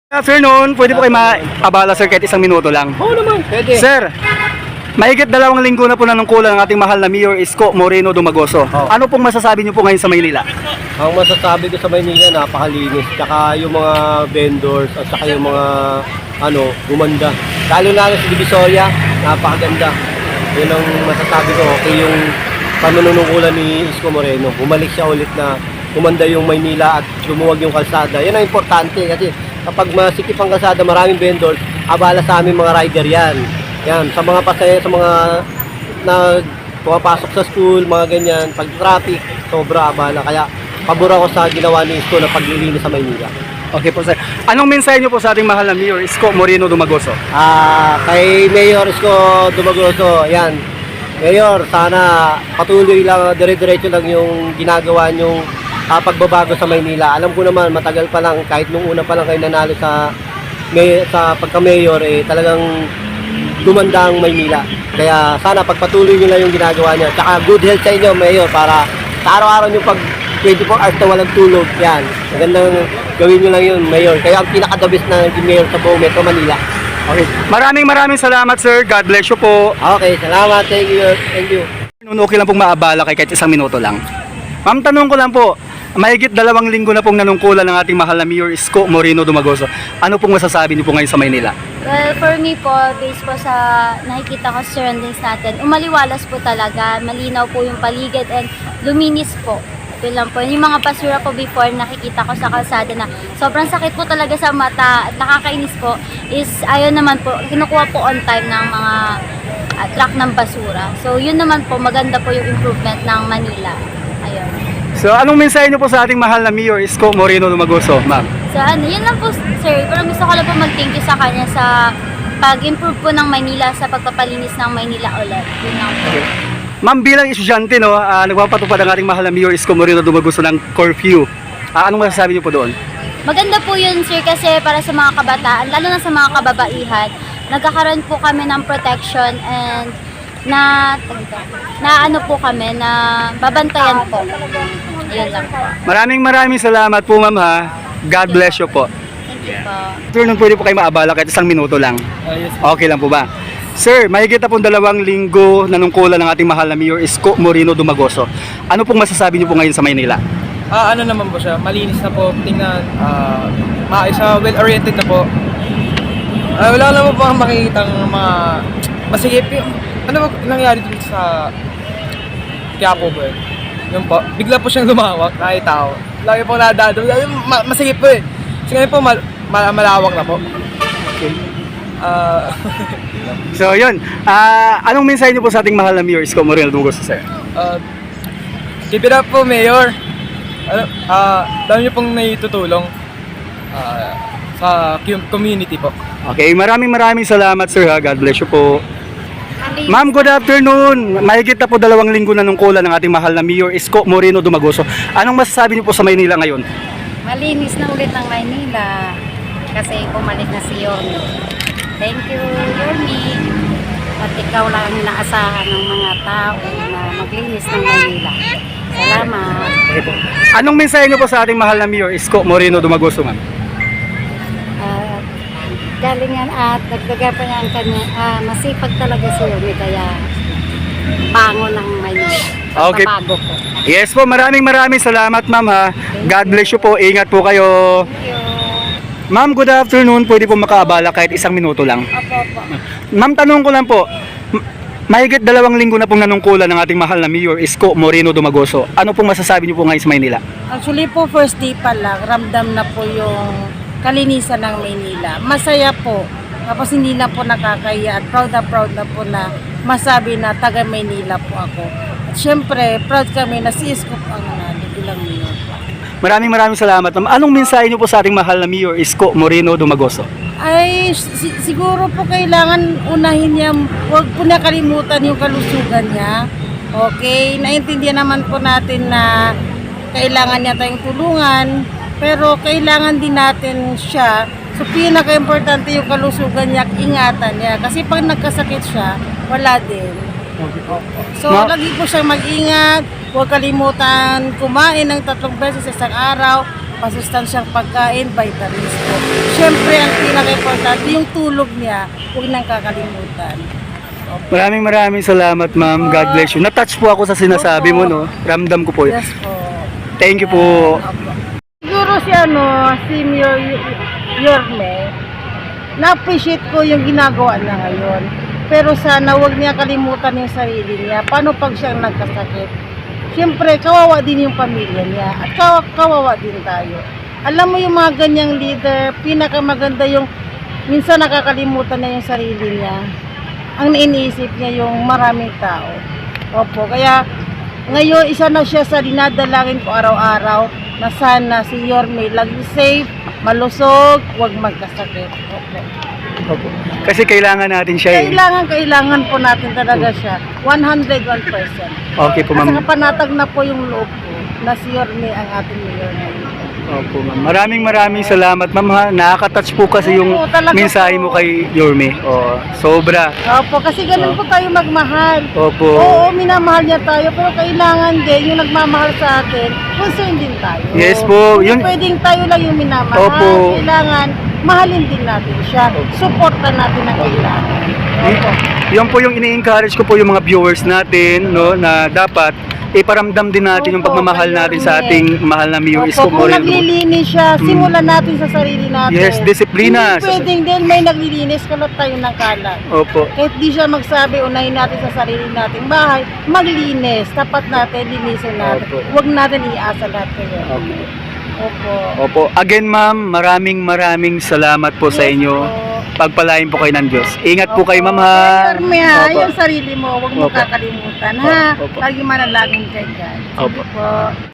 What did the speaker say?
Afternoon, pwede po kayo maabala sir kahit isang minuto lang. Oo naman, pwede. Sir, mahigit 2 linggo na po nanungkulan ng ating mahal na Mayor Isko Moreno Dumagoso. Ano pong masasabi niyo po ngayon sa Maynila? Ang masasabi ko sa Maynila, napakalinis. Tsaka yung mga vendors at saka yung mga gumanda. Lalo na sa Divisoria, napakaganda. Yun ang masasabi ko. Okay yung panunungkulan ni Isko Moreno. Bumalik siya ulit na gumanda yung Maynila at lumuwag yung kalsada. Yan ang importante kasi kapag masikip ang kalsada, maraming vendors, abala sa amin mga rider yan. Yan, sa mga pasaya, sa mga pumapasok sa school, mga ganyan, pag traffic, sobra abala. Kaya pabor ako sa ginawa ni Isko na paglilinis sa Maynila. Okay po sir. Anong mensahe niyo po sa ating mahal na Mayor Isko Moreno Dumagoso? Kay Mayor Isko Dumagoso, yan. Mayor, sana patuloy lang, dire-diretso lang yung ginagawa niyong pagbabago sa Maynila. Alam ko naman, matagal pa lang, kahit nung una pa lang kayo nanalo sa pagka-mayor, talagang gumanda ang Maynila. Kaya sana pagpatuloy nyo lang yung ginagawa niya. Tsaka good health sa inyo, Mayor, para sa araw-araw nyo pag 24 hours na walang tulog. Yan, magandang gawin nyo lang yun, Mayor. Kaya ang pinaka-the best na Mayor sa buong Metro Manila. Okay. Maraming salamat sir. God bless you po. Okay, salamat. Thank you. Thank you. Okay lang pong maabala kahit isang minuto lang. Ma'am, tanong ko lang po. Mahigit 2 linggo na pong nanungkulan ng ating mahal na Mayor Isko Moreno Dumagoso. Ano pong masasabi niyo po ngayon sa Maynila? Well, for me po, based po sa nakikita ko sa surroundings natin, umaliwalas po talaga, malinaw po yung paligid and luminis po. Ito lang po. Yung mga basura po before nakikita ko sa kalsada na sobrang sakit po talaga sa mata at nakakainis po is ayaw naman po, kinukuha po on time ng mga truck ng basura. So yun naman po, maganda po yung improvement ng Manila. Ayun. So anong mensahe niyo po sa ating mahal na Mayor Isko Moreno Dumagoso, ma'am? So yun lang po sir, pero gusto ko lang po mag-thank you sa kanya sa pag-improve po ng Maynila sa pagpapalinis ng Maynila ulit. Yun lang po. Okay. Ma'am, bilang estudyante, nagpapatupad ang ating mahal na Mayor Isko Moreno Dumagoso ng curfew. Anong masasabi niyo po doon? Maganda po yun sir kasi para sa mga kabataan, lalo na sa mga kababaihan, nagkakaroon po kami ng protection and na ano po kami na babantayan po. Ayun lang po. Maraming salamat po ma'am ha. God bless you po. Thank you po. Sir, nung pwede po kayo maabala kahit isang minuto lang. Yes. Okay lang po ba? Sir, mahigit na pong 2 linggo nanungkulan ng ating mahal na Mayor Isko Moreno Dumagoso. Ano pong masasabi niyo po ngayon sa Maynila? Ano naman po siya, malinis na po, tingnan, well-oriented na po. Wala naman po ang makikitang mga masigip yung, ano ba nangyari dito sa Quiapo po Yun po, bigla po siyang lumawak, nakita ko. Lagi po nadado, masigip po Kasi ngayon po, malawak na po. Okay. So yun, anong mensahe niyo po sa ating mahal na Mayor Isko Moreno Dumagoso, sir? Keep it up po, Mayor. Dami niyo pong naitutulong sa community po. Okay, maraming salamat sir ha. God bless you po. Ma'am, good afternoon. Mahigit na po 2 linggo na nungkulan ng ating mahal na Mayor Isko Moreno Dumagoso. Anong masasabi niyo po sa Maynila ngayon? Malinis na ulit ang Maynila kasi bumalik na si Yorme. Thank you, Yorme. At ikaw lang ang inaasahan ng mga tao na maglinis ng Maynila. Salamat. Okay po. Anong mensahe niyo po sa ating mahal na Mayor Isko Moreno Dumagoso, ma'am? Galingan at dagdagan pa niya ang kanya. Masipag talaga si Yorme kaya bango ng Maynila. Okay. Pagbabago po. Yes po, maraming salamat ma'am ha. God bless you po. Ingat po kayo. Thank you. Ma'am, good afternoon. Pwede po makaabala kahit isang minuto lang. Opo. Ma'am, tanong ko lang po. Mahigit 2 linggo na pong nanungkulan ng ating mahal na Mayor Isko Moreno Dumagoso. Ano pong masasabi niyo po ngayon sa Maynila? Actually po, first day pa lang, ramdam na po yung kalinisan ng Maynila. Masaya po. Tapos hindi na po nakakaya at proud na po na masabi na taga Maynila po ako. At syempre, proud kami na si Isko po ang nanalo bilang mayor. Maraming salamat ma'am. Anong mensahe niyo po sa ating mahal na Mayor Isko Moreno Dumagoso? Ay, siguro po kailangan unahin niya, huwag po nakalimutan yung kalusugan niya. Okay, naintindihan naman po natin na kailangan niya tayong tulungan, pero kailangan din natin siya. So, pinaka-importante yung kalusugan niya, ingatan niya. Kasi pag nagkasakit siya, wala din. So, lagi po siyang mag-ingat, huwag kalimutan kumain ng 3 beses sa isang araw, masustansyang pagkain, vitamins po. Siyempre, ang pinaka-importante, yung tulog niya, huwag nang kakalimutan. Maraming salamat, ma'am. God bless you. Na-touch po ako sa sinasabi mo, no? Ramdam ko po. Yes po. Thank you po. Siguro si Senior Yorme, na-appreciate ko yung ginagawa niya ngayon. Pero sana wag niya kalimutan yung sarili niya. Paano pag siyang nagkasakit? Siyempre, kawawa din yung pamilya niya. At kawawa din tayo. Alam mo yung mga ganyang leader, pinakamaganda yung minsan nakakalimutan na yung sarili niya. Ang iniisip niya yung maraming tao. Opo, kaya ngayon isa na siya sa dinadalangin ko araw-araw na sana si Yorme lagi safe, malusog, huwag magkasakit. Opo. Opo. Kasi kailangan natin siya eh. Kailangan po natin talaga siya. 101%. Okay po, At ma'am. saka panatag na po yung loob ko na si Yorme ang ating mayor ngayon. Opo, ma'am. Maraming salamat, ma'am. Ha? Nakaka-touch po kasi yung Oo, talaga mensahe mo po. kay Yorme. Oo, sobra. Opo, kasi ganun po tayo magmahal. Opo. Oo, minamahal niya tayo, pero kailangan din yung nagmamahal sa atin, concern din tayo. Yes po, Hindi yun- pwedeng tayo lang yung minamahal. Opo. Kailangan, mahalin din natin siya. Supportan natin ang kailangan. Opo. Yan po yung ini-encourage ko po yung mga viewers natin, no, na dapat iparamdam din natin yung Opo, pagmamahal kay natin sa Yorme. ating mahal na Mayor Opo, Isko kung Moreno. naglilinis siya, simulan natin sa sarili natin. Yes, disiplina. Hindi pwedeng din may naglilinis, kalat tayo ng kalat. Opo. Kahit di siya magsabi, unahin natin sa sarili nating bahay, maglinis. Tapat natin, linisin natin. Opo. Huwag natin iasa lahat kayo. Opo. Opo. Opo. Again, ma'am, maraming salamat po sa Yes inyo. po. Pagpalain po kayo ng Diyos. Ingat po Opo. kayo, ma'am, ha. Yorme, ha, Opo. yung sarili mo, huwag mo Opo. kakalimutan, ha? Opo. Lagi manalangin kay God. Opo. Po.